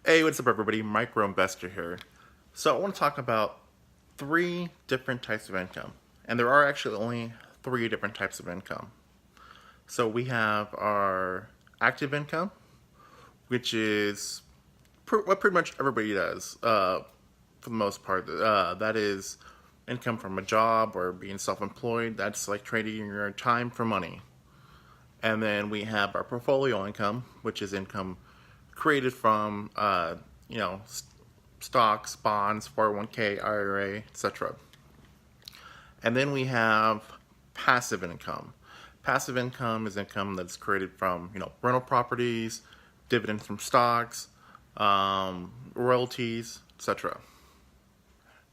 Hey, what's up everybody? Micro Investor here. So I want to talk about three different types of income. And there are actually only three different types of income. So we have our active income, which is what pretty much everybody does for the most part. That is income from a job or being self-employed. That's like trading your time for money. And then we have our portfolio income, which is income created from stocks, bonds, 401k, IRA, etc. And then we have passive income. Passive income is income that's created from rental properties, dividends from stocks, royalties, etc.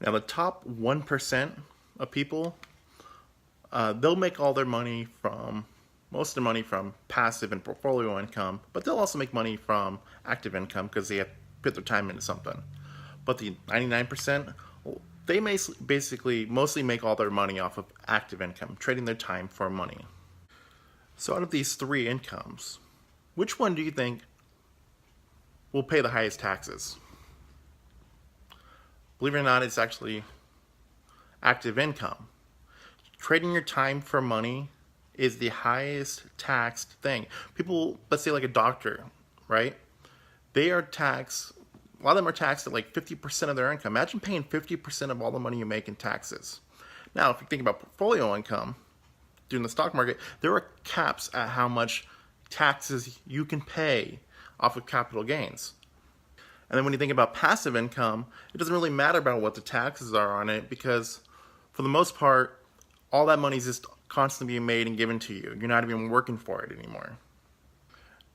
Now the top 1% of people, they'll make all their money from most of the money from passive and portfolio income, but they'll also make money from active income because they have put their time into something. But the 99%, they basically mostly make all their money off of active income, trading their time for money. So out of these three incomes, which one do you think will pay the highest taxes? Believe it or not, it's actually active income. Trading your time for money is the highest taxed thing. People, let's say like a doctor, right? They are taxed, a lot of them are taxed at like 50% of their income. Imagine paying 50% of all the money you make in taxes. Now, if you think about portfolio income, doing the stock market, there are caps at how much taxes you can pay off of capital gains. And then when you think about passive income, it doesn't really matter about what the taxes are on it because for the most part, all that money is just constantly being made and given to you. You're not even working for it anymore.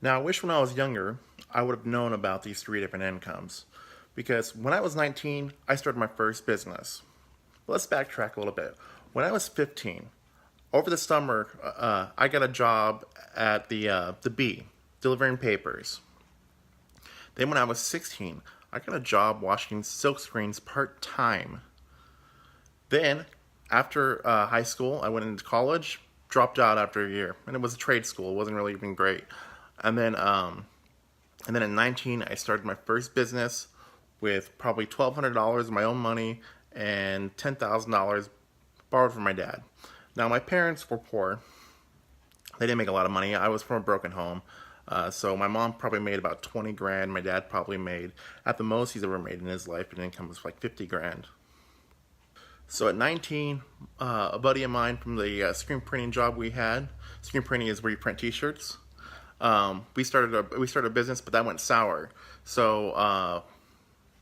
Now, I wish when I was younger, I would have known about these three different incomes. Because when I was 19, I started my first business. But let's backtrack a little bit. When I was 15, over the summer, I got a job at the Bee, delivering papers. Then when I was 16, I got a job washing silk screens part-time. Then, after high school, I went into college, dropped out after a year, and it was a trade school. It wasn't really even great. And then at 19, I started my first business with probably $1,200 of my own money and $10,000 borrowed from my dad. Now, my parents were poor. They didn't make a lot of money. I was from a broken home. So my mom probably made about 20 grand. My dad probably made, at the most he's ever made in his life, an income was like 50 grand. So at 19, a buddy of mine from the screen printing job we had, screen printing is where you print t-shirts, we started a business, but that went sour. So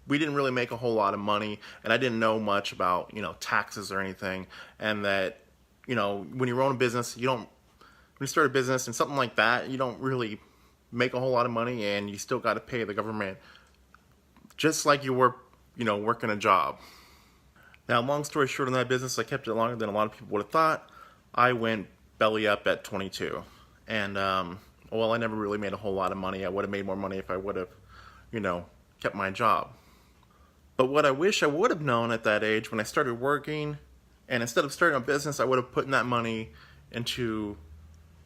we didn't really make a whole lot of money, and I didn't know much about taxes or anything, and that when you own a business, when you start a business and something like that, you don't really make a whole lot of money, and you still got to pay the government just like you were working a job. Now, long story short on that business, I kept it longer than a lot of people would have thought. I went belly up at 22. And, well, I never really made a whole lot of money. I would have made more money if I would have, kept my job. But what I wish I would have known at that age when I started working, and instead of starting a business, I would have put that money into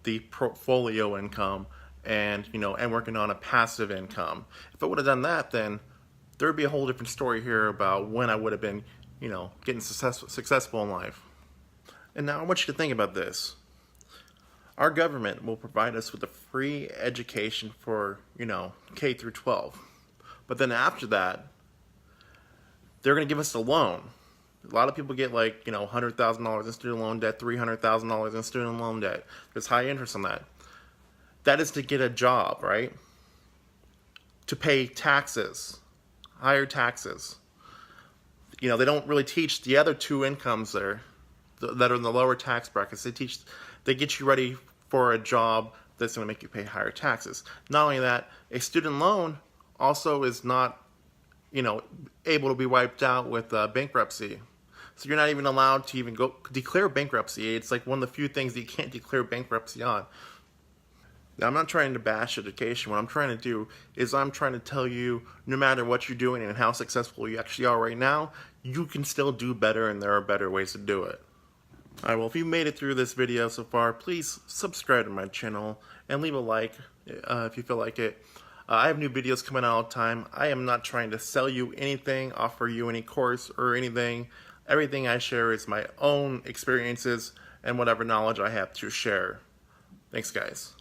the portfolio income and, and working on a passive income. If I would have done that, then there would be a whole different story here about when I would have been getting successful in life. And now I want you to think about this. Our government will provide us with a free education for, K through 12. But then after that, they're going to give us a loan. A lot of people get like, $100,000 in student loan debt, $300,000 in student loan debt. There's high interest on that. That is to get a job, right? To pay taxes, higher taxes. They don't really teach the other two incomes that are in the lower tax brackets. They get you ready for a job that's going to make you pay higher taxes. Not only that, a student loan also is not, able to be wiped out with bankruptcy. So you're not even allowed to even go declare bankruptcy. It's like one of the few things that you can't declare bankruptcy on. Now, I'm not trying to bash education. What I'm trying to do is I'm trying to tell you, no matter what you're doing and how successful you actually are right now, you can still do better, and there are better ways to do it. Alright, well, if you made it through this video so far, please subscribe to my channel and leave a like if you feel like it. I have new videos coming out all the time. I am not trying to sell you anything, offer you any course or anything. Everything I share is my own experiences and whatever knowledge I have to share. Thanks, guys.